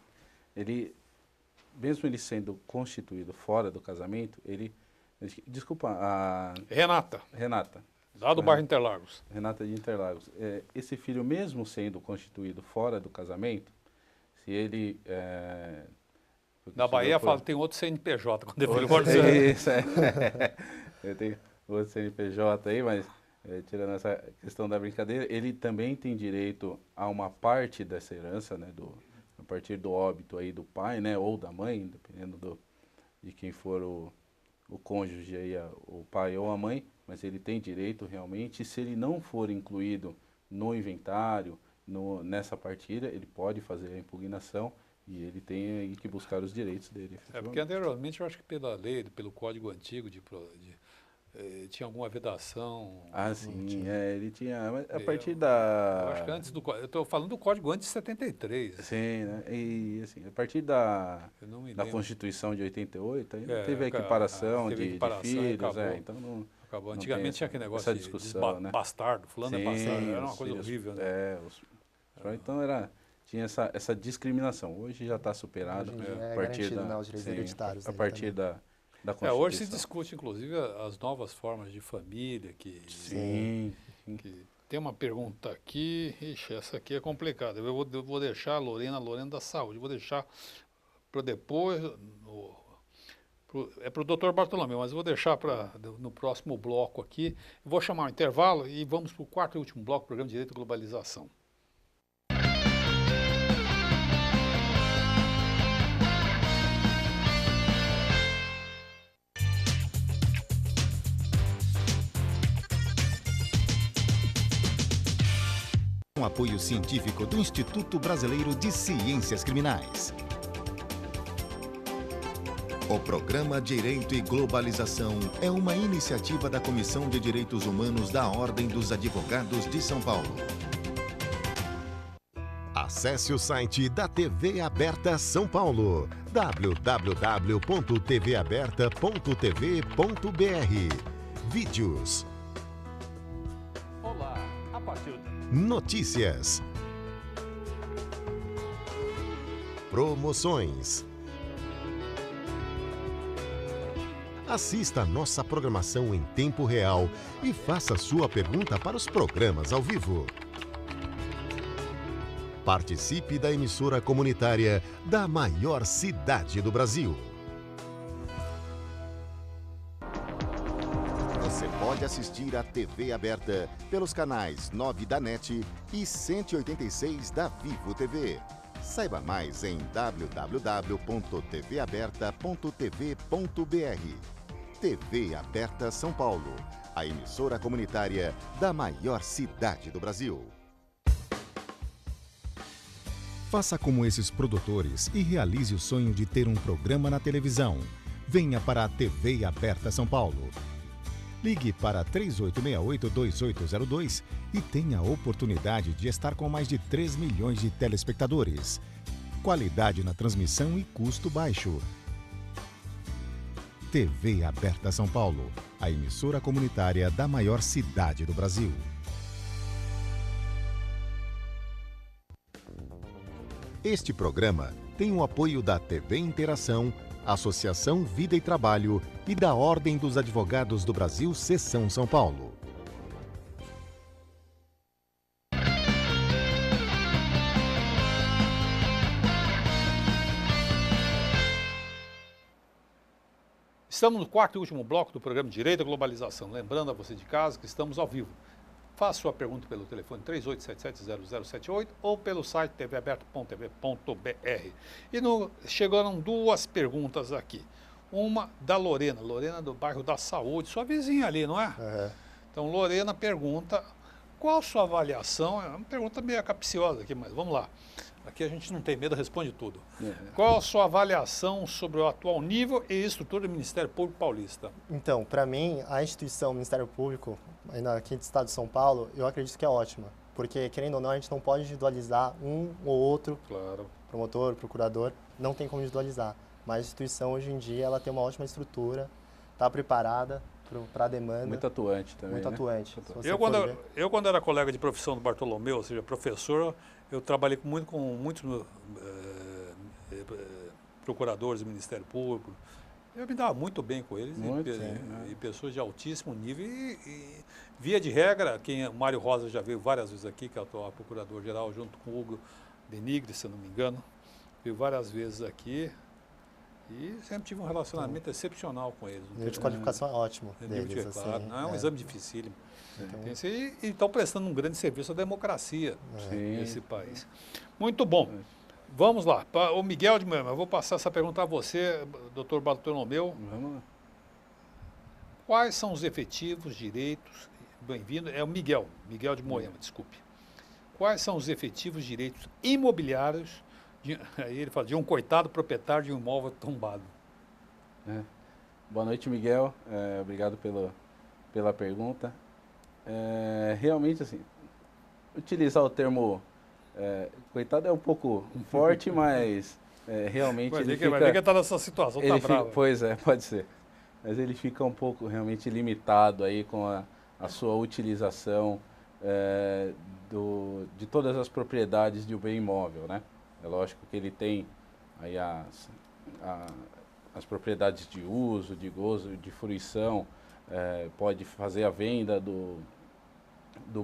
Mesmo ele sendo constituído fora do casamento, desculpa, Renata. Lá do bairro Interlagos. Renata de Interlagos. Esse filho, mesmo sendo constituído fora do casamento, se ele... Na Bahia fala tem outro CNPJ. Quando é filho fora isso, tem outro CNPJ aí, mas tirando essa questão da brincadeira, ele também tem direito a uma parte dessa herança, né, a partir do óbito aí do pai, né, ou da mãe, dependendo de quem for o cônjuge aí, o pai ou a mãe, mas ele tem direito realmente, se ele não for incluído no inventário, nessa partilha, ele pode fazer a impugnação e ele tem aí que buscar os direitos dele. Porque anteriormente eu acho que pela lei, pelo código antigo tinha alguma vedação. Sim, ele tinha, mas a partir da... Eu acho que antes eu estou falando do código antes de 73. Sim, né? E assim, a partir da Constituição de 88, aí teve a equiparação de filhos, então não... Acabou. Antigamente tinha aquele negócio de discussão, né? Bastardo, fulano é bastardo, era uma coisa horrível, né? Então tinha essa discriminação. Hoje já está superado a partir os direitos hereditários. A partir da Constituição. Hoje se discute, inclusive, as novas formas de família. Sim. Que tem uma pergunta aqui. Ixi, essa aqui é complicada. Eu vou deixar a Lorena da Saúde. Vou deixar para depois. É para o Dr. Bartolomeu, mas eu vou deixar no próximo bloco aqui. Eu vou chamar um intervalo e vamos para o quarto e último bloco, Programa de Direito e Globalização. Com apoio científico do Instituto Brasileiro de Ciências Criminais. O programa Direito e Globalização é uma iniciativa da Comissão de Direitos Humanos da Ordem dos Advogados de São Paulo. Acesse o site da TV Aberta São Paulo, www.tvaberta.tv.br. Vídeos. Olá, a partir de... Notícias. Promoções. Assista a nossa programação em tempo real e faça sua pergunta para os programas ao vivo. Participe da emissora comunitária da maior cidade do Brasil. Você pode assistir a TV Aberta pelos canais 9 da NET e 186 da Vivo TV. Saiba mais em www.tvaberta.tv.br. TV Aberta São Paulo, a emissora comunitária da maior cidade do Brasil. Faça como esses produtores e realize o sonho de ter um programa na televisão. Venha para a TV Aberta São Paulo. Ligue para 3868-2802 e tenha a oportunidade de estar com mais de 3 milhões de telespectadores. Qualidade na transmissão e custo baixo. TV Aberta São Paulo, a emissora comunitária da maior cidade do Brasil. Este programa tem o apoio da TV Interação, Associação Vida e Trabalho e da Ordem dos Advogados do Brasil, Seção São Paulo. Estamos no quarto e último bloco do programa Direito à Globalização. Lembrando a você de casa que estamos ao vivo. Faça sua pergunta pelo telefone 3877-0078 ou pelo site tvaberta.tv.br. E chegaram duas perguntas aqui. Uma da Lorena. Lorena do bairro da Saúde, sua vizinha ali, não é? Uhum. Então, Lorena pergunta, qual a sua avaliação? É uma pergunta meio capciosa aqui, mas vamos lá. Aqui a gente não tem medo, responde tudo. Qual a sua avaliação sobre o atual nível e estrutura do Ministério Público Paulista? Então, para mim, a instituição Ministério Público, aqui do Estado de São Paulo, eu acredito que é ótima. Porque, querendo ou não, a gente não pode individualizar um ou outro, claro, promotor, procurador, não tem como individualizar. Mas a instituição, hoje em dia, ela tem uma ótima estrutura, está preparada para a demanda. Muito atuante também, Muito atuante. Eu, quando era colega de profissão do Bartolomeu, ou seja, professor, eu trabalhei muito com muitos procuradores do Ministério Público. Eu me dava muito bem com eles, e pessoas de altíssimo nível. E via de regra, o Mário Rosa já veio várias vezes aqui, que é o atual procurador-geral, junto com o Hugo Benigre, se eu não me engano, veio várias vezes aqui. E sempre tive um relacionamento excepcional com eles. O nível de qualificação é ótimo deles. Claro, não é um exame dificílimo. E estão prestando um grande serviço à democracia nesse país. Muito bom. Vamos lá. O Miguel de Moema, eu vou passar essa pergunta a você, doutor Bartolomeu. Vamos lá. Quais são os efetivos, direitos... Bem-vindo. É o Miguel de Moema, desculpe. Quais são os efetivos direitos imobiliários... Aí ele fala, de um coitado proprietário de um imóvel tombado. Boa noite, Miguel. Obrigado pela pergunta. Realmente, assim, utilizar o termo coitado é um pouco forte, mas realmente vai ver que está nessa situação, está bravo. Pois é, pode ser. Mas ele fica um pouco realmente limitado aí com a sua utilização de todas as propriedades de um bem imóvel, né? É lógico que ele tem aí as propriedades de uso, de gozo, de fruição, pode fazer a venda do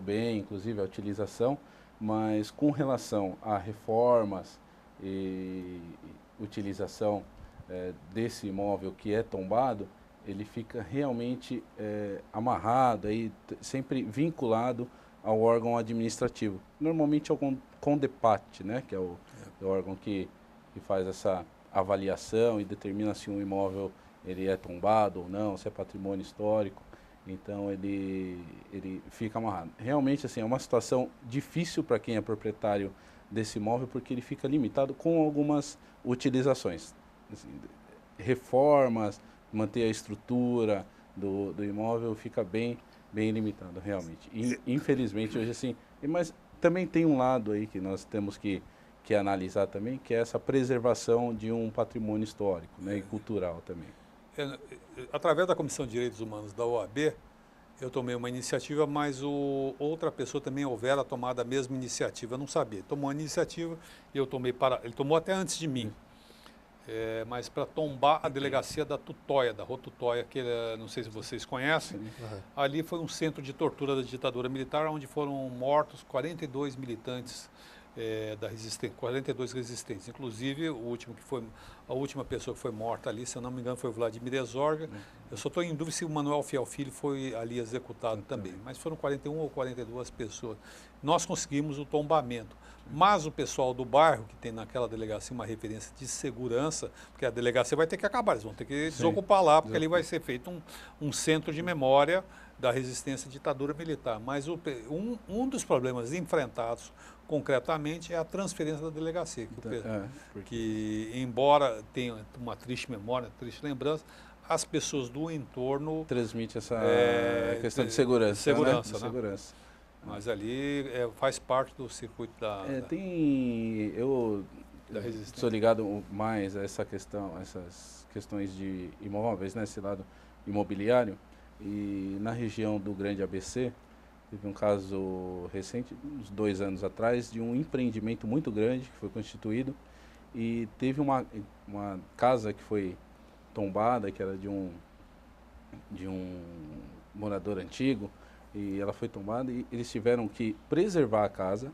bem, inclusive a utilização, mas com relação a reformas e utilização desse imóvel que é tombado, ele fica realmente amarrado, aí, sempre vinculado ao órgão administrativo. Normalmente ao CONDEPAT, né, que é o órgão que faz essa avaliação e determina se um imóvel ele é tombado ou não, se é patrimônio histórico. Então ele fica amarrado. Realmente assim, é uma situação difícil para quem é proprietário desse imóvel, porque ele fica limitado com algumas utilizações. Assim, reformas, manter a estrutura do imóvel fica bem limitado, realmente. Infelizmente hoje assim, mas também tem um lado aí que nós temos que analisar também, que é essa preservação de um patrimônio histórico, né, e cultural também. Através da Comissão de Direitos Humanos da OAB, eu tomei uma iniciativa, mas outra pessoa também houvera tomado a mesma iniciativa, eu não sabia. Ele tomou a iniciativa e eu tomei ele tomou até antes de mim, mas para tombar a delegacia da Tutóia, da Rua Tutóia, que não sei se vocês conhecem. Ali foi um centro de tortura da ditadura militar, onde foram mortos 42 militantes da resistência, 42 resistentes, inclusive a última pessoa que foi morta ali, se eu não me engano, foi o Vladimir Herzog. Eu só estou em dúvida se o Manuel Fiel Filho foi ali executado também, mas foram 41 ou 42 pessoas. Nós conseguimos o tombamento, mas o pessoal do bairro, que tem naquela delegacia uma referência de segurança, porque a delegacia vai ter que acabar, eles vão ter que desocupar lá, porque ali vai ser feito um centro de memória da resistência à ditadura militar. Mas um dos problemas enfrentados concretamente é a transferência da delegacia, que embora tenha uma triste memória, triste lembrança, as pessoas do entorno transmite essa questão de segurança. Segurança, né? De segurança. Mas ali faz parte do circuito da resistência. Sou ligado mais a essas questões de imóveis, né, esse lado imobiliário, e na região do Grande ABC, teve um caso recente, uns 2 anos atrás, de um empreendimento muito grande que foi constituído e teve uma casa que foi tombada, que era de um morador antigo, e ela foi tombada e eles tiveram que preservar a casa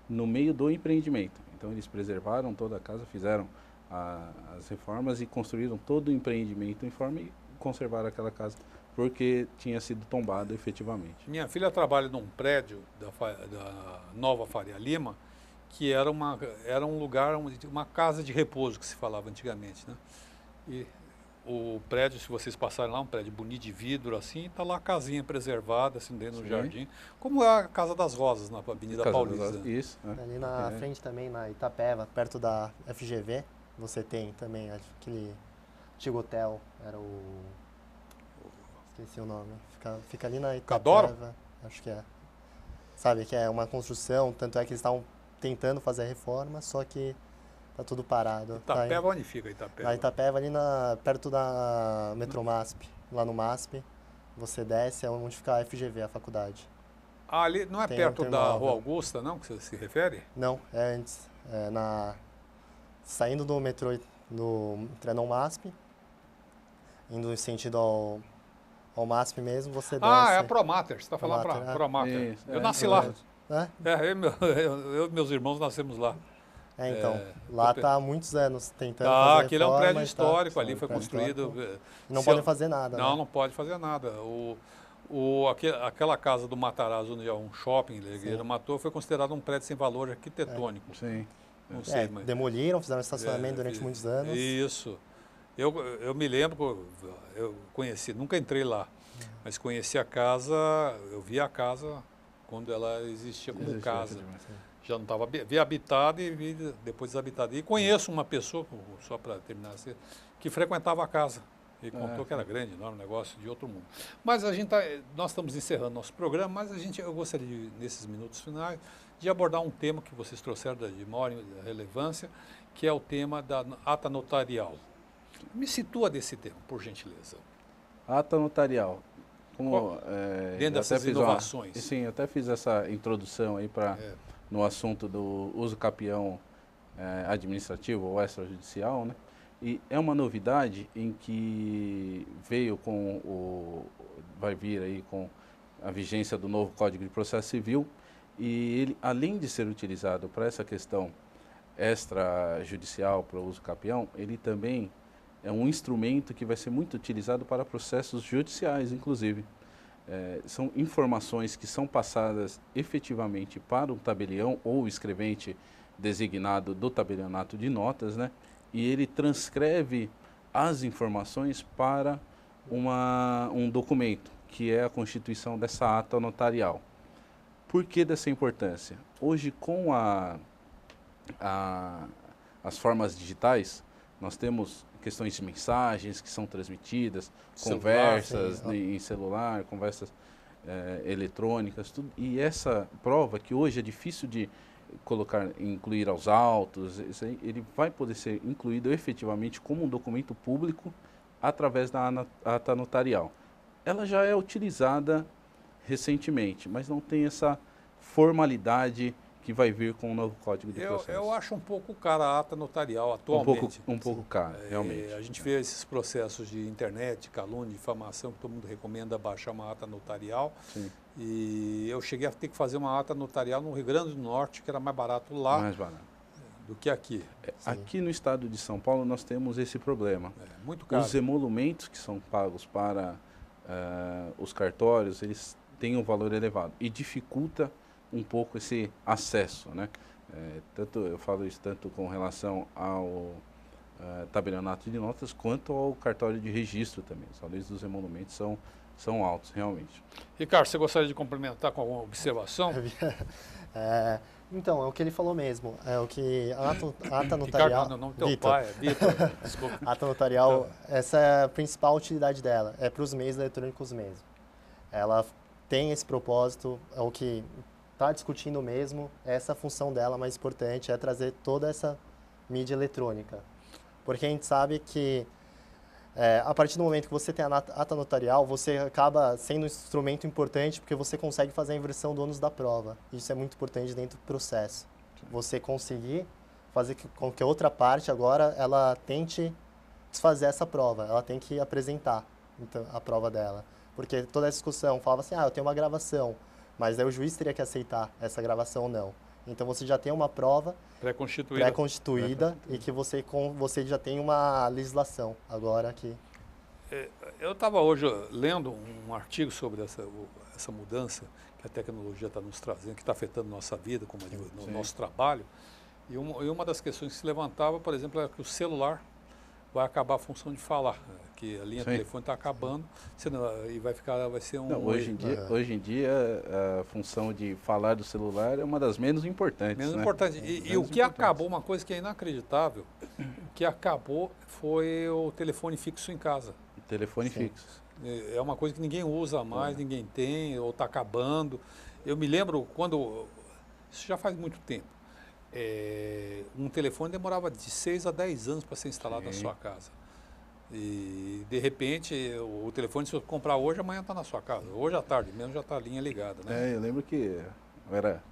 no meio do empreendimento. Então eles preservaram toda a casa, fizeram as reformas e construíram todo o empreendimento em forma e conservaram aquela casa, porque tinha sido tombado efetivamente. Minha filha trabalha num prédio da Nova Faria Lima, que era um lugar, uma casa de repouso que se falava antigamente, né? E o prédio, se vocês passarem lá, um prédio bonito de vidro, assim, está lá a casinha preservada, assim, dentro do jardim, como é a Casa das Rosas, na Avenida Paulista. Isso. Ali na frente também, na Itapeva, perto da FGV, você tem também aquele antigo hotel, era esqueci o nome, fica ali na Itapeva. Cadoro? Acho que é. Sabe, que é uma construção, tanto é que eles estavam tentando fazer a reforma, só que tá tudo parado. Itapeva, onde fica Itapeva? Na Itapeva, ali perto da Metromasp, lá no MASP, você desce, é onde fica a FGV, a faculdade. Ali não é perto da Rua Augusta, não, que você se refere? Não, é antes. Saindo do metrô, no Trenão MASP, indo em sentido ao MASP mesmo, você desce. É a Promater, você está falando para Promater. Eu nasci lá. Eu e meus irmãos nascemos lá. Então, lá está há muitos anos tentando fazer reforma. Aquele é um prédio histórico, ali foi construído. Não podem fazer nada, Não, né? não pode fazer nada. Aquela casa do Matarazzo, onde é um shopping, Legueira Matou, foi considerado um prédio sem valor arquitetônico. Sim. Não sei, mas... Demoliram, fizeram estacionamento durante muitos anos. Isso. Eu me lembro, eu conheci, nunca entrei lá, mas conheci a casa, eu vi a casa quando ela existia como casa. Já não estava, vi habitada e vi depois desabitada. E conheço uma pessoa, só para terminar, que frequentava a casa e contou que era grande, enorme, negócio de outro mundo. Mas nós estamos encerrando nosso programa, mas eu gostaria, nesses minutos finais, de abordar um tema que vocês trouxeram de maior relevância, que é o tema da ata notarial. Me situa desse tema, por gentileza. Ata notarial. Dentro dessas inovações. Sim, eu até fiz essa introdução aí no assunto do uso capião administrativo ou extrajudicial, né? E é uma novidade em que vai vir aí com a vigência do novo Código de Processo Civil, e ele, além de ser utilizado para essa questão extrajudicial, para o uso capião, ele também é um instrumento que vai ser muito utilizado para processos judiciais, inclusive. São informações que são passadas efetivamente para o tabelião ou o escrevente designado do tabelionato de notas, né? E ele transcreve as informações para um documento, que é a constituição dessa ata notarial. Por que dessa importância? Hoje, com as formas digitais, nós temos questões de mensagens que são transmitidas, conversas em celular, conversas eletrônicas, tudo. E essa prova, que hoje é difícil de incluir aos autos, isso aí, ele vai poder ser incluído efetivamente como um documento público através da ata notarial. Ela já é utilizada recentemente, mas não tem essa formalidade que vai vir com o novo Código de Processo. Eu acho um pouco cara a ata notarial atualmente. Um pouco cara, realmente. A gente vê esses processos de internet, calúnia, difamação, que todo mundo recomenda baixar uma ata notarial. Sim. E eu cheguei a ter que fazer uma ata notarial no Rio Grande do Norte, que era mais barato lá do que aqui. Aqui no estado de São Paulo nós temos esse problema. Muito caro. Os emolumentos que são pagos para os cartórios, eles têm um valor elevado e dificulta um pouco esse acesso, né? Eu falo isso tanto com relação ao tabelionato de notas quanto ao cartório de registro também. Os valores dos emolumentos são altos, realmente. Ricardo, você gostaria de complementar com alguma observação? Então, é o que ele falou mesmo. É o que a ata notarial... Ricardo, não teu pai, é Vitor. Desculpa. A ata notarial, essa é a principal utilidade dela. É para os meios eletrônicos mesmo. Ela tem esse propósito, é o que está discutindo mesmo. Essa função dela mais importante é trazer toda essa mídia eletrônica. Porque a gente sabe que a partir do momento que você tem a ata notarial, você acaba sendo um instrumento importante porque você consegue fazer a inversão do ônus da prova. Isso é muito importante dentro do processo. Você conseguir fazer com que a outra parte agora ela tente desfazer essa prova. Ela tem que apresentar então, a prova dela. Porque toda essa discussão falava assim, eu tenho uma gravação, mas aí o juiz teria que aceitar essa gravação ou não. Então você já tem uma prova pré-constituída e que você já tem uma legislação agora aqui. Eu estava hoje lendo um artigo sobre essa mudança que a tecnologia está nos trazendo, que está afetando nossa vida, como no nosso trabalho. E uma das questões que se levantava, por exemplo, é que o celular vai acabar a função de falar, que a linha telefônica está acabando, e vai ser um... Não, hoje em dia, a função de falar do celular é uma das menos importantes. Menos importante. E o que acabou, uma coisa que é inacreditável, o que acabou foi o telefone fixo em casa. O telefone fixo. É uma coisa que ninguém usa mais, ninguém tem, ou está acabando. Eu me lembro quando... Isso já faz muito tempo. Um telefone demorava de 6 a 10 anos para ser instalado na sua casa. E, de repente, o telefone, se você comprar hoje, amanhã está na sua casa. Hoje à tarde mesmo já está a linha ligada, né? Eu lembro que eu era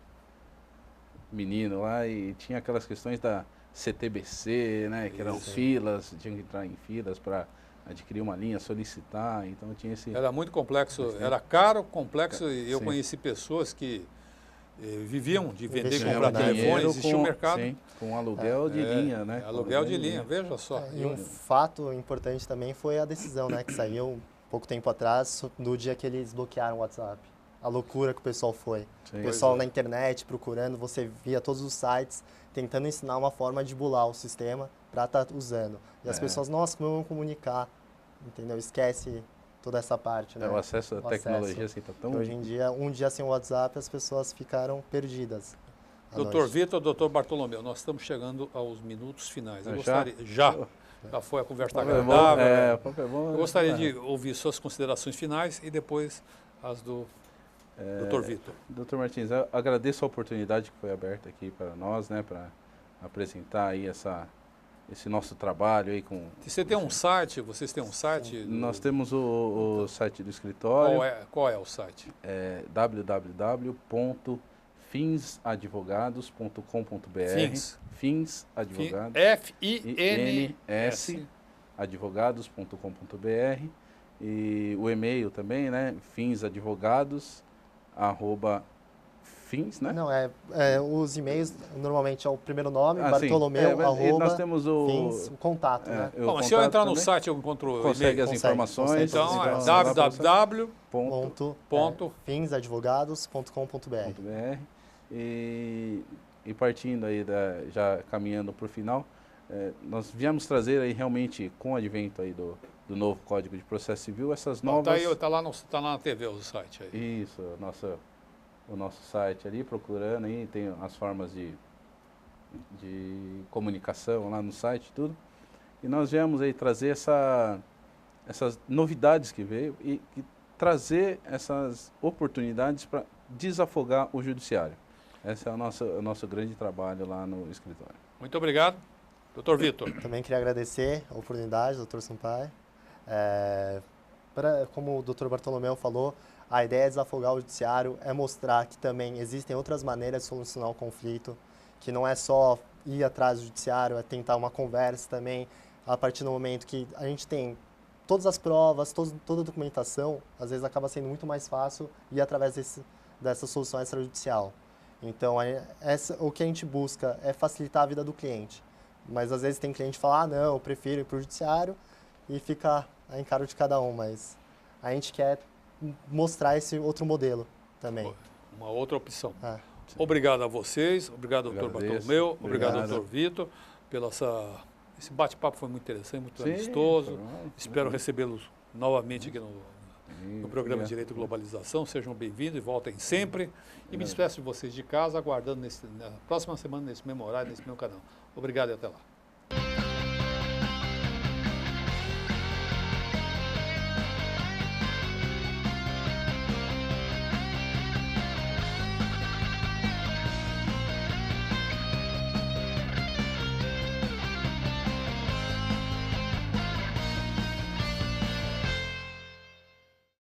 menino lá e tinha aquelas questões da CTBC, né? Que eram filas, tinha que entrar em filas para adquirir uma linha, solicitar, então tinha esse... Era muito complexo, era caro, complexo, e eu conheci pessoas que viviam de vender e comprar telefone, existia um mercado. Sim, com aluguel de linha, né? Aluguel de linha, veja só. E um fato importante também foi a decisão, né, que saiu pouco tempo atrás, do dia que eles bloquearam o WhatsApp. A loucura que o pessoal foi. O pessoal na internet procurando, você via todos os sites, tentando ensinar uma forma de bular o sistema para estar usando. E as pessoas, nossa, como eu vou comunicar? Entendeu? Esquece toda essa parte, né? O acesso à tecnologia assim tá tão... Hoje em dia, um dia sem o WhatsApp, as pessoas ficaram perdidas. Doutor Vitor, doutor Bartolomeu, nós estamos chegando aos minutos finais. Eu gostaria... Já foi a conversa agradável. Eu gostaria de ouvir suas considerações finais e depois as do doutor Vitor. Doutor Martins, eu agradeço a oportunidade que foi aberta aqui para nós, né? Para apresentar aí esse nosso trabalho aí com... Você tem um site? Vocês têm um site? Nós temos o site do escritório. Qual é o site? É www.finsadvogados.com.br. Fins Advogados. F-I-N-S advogados.com.br. E o e-mail também, né? finsadvogados@fins, né? Não, os e-mails, normalmente é o primeiro nome, Bartolomeu, nós temos fins, o contato, né? Bom, mas se eu entrar no site, eu encontro consegue as informações. Então, é www.finsadvogados.com.br. E partindo aí, já caminhando para o final, nós viemos trazer aí realmente, com o advento aí do do novo Código de Processo Civil, essas novas... Tá lá na TV o site aí. Isso, o nosso site ali, procurando aí, tem as formas de comunicação lá no site, tudo. E nós viemos aí trazer essas novidades que veio e trazer essas oportunidades para desafogar o judiciário. Esse é o nosso grande trabalho lá no escritório. Muito obrigado. Doutor Vitor. Também queria agradecer a oportunidade, doutor Sampaio. Como o doutor Bartolomeu falou, a ideia é desafogar o judiciário, é mostrar que também existem outras maneiras de solucionar o conflito, que não é só ir atrás do judiciário, é tentar uma conversa também, a partir do momento que a gente tem todas as provas, toda a documentação, às vezes acaba sendo muito mais fácil ir através dessa solução extrajudicial. Então, o que a gente busca é facilitar a vida do cliente. Mas às vezes tem cliente que fala, não, eu prefiro ir para o judiciário e fica a encaro de cada um. Mas a gente quer mostrar esse outro modelo também. Uma outra opção. Obrigado a vocês, obrigado, doutor Bartolomeu, obrigado, doutor Vitor, esse bate-papo foi muito interessante, muito amistoso. Espero recebê-los novamente aqui no programa Direito e Globalização. Sejam bem-vindos e voltem sempre. E me despeço de vocês de casa, aguardando na próxima semana, nesse mesmo horário, nesse mesmo canal. Obrigado e até lá.